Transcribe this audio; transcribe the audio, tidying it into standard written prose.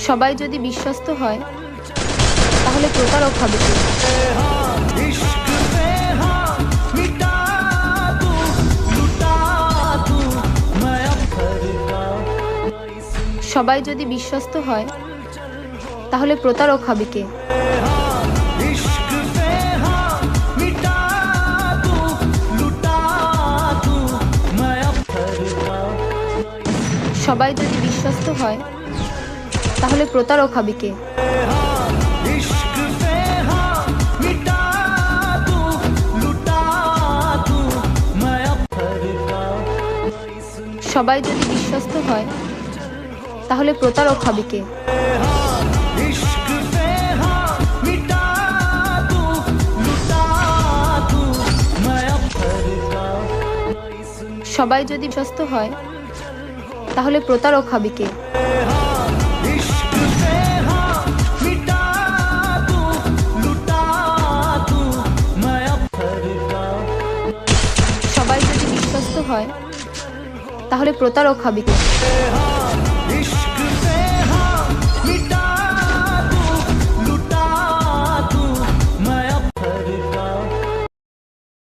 সবাই যদি বিশ্বস্ত হয় তাহলে প্রতারক হবে কে? সবাই যদি বিশ্বস্ত হয় তাহলে প্রতারক হবে কে? সবাই যদি বিশ্বস্ত হয় তাহলে প্রতারক হবে কে? সবাই যদি বিশ্বস্ত হয় তাহলে প্রতারক হবে কে? সবাই যদি বিশ্বস্ত হয় তাহলে প্রতারক হবে কে? সবাই যদি বিশ্বস্ত হয় তাহলে প্রতারক হবে কে?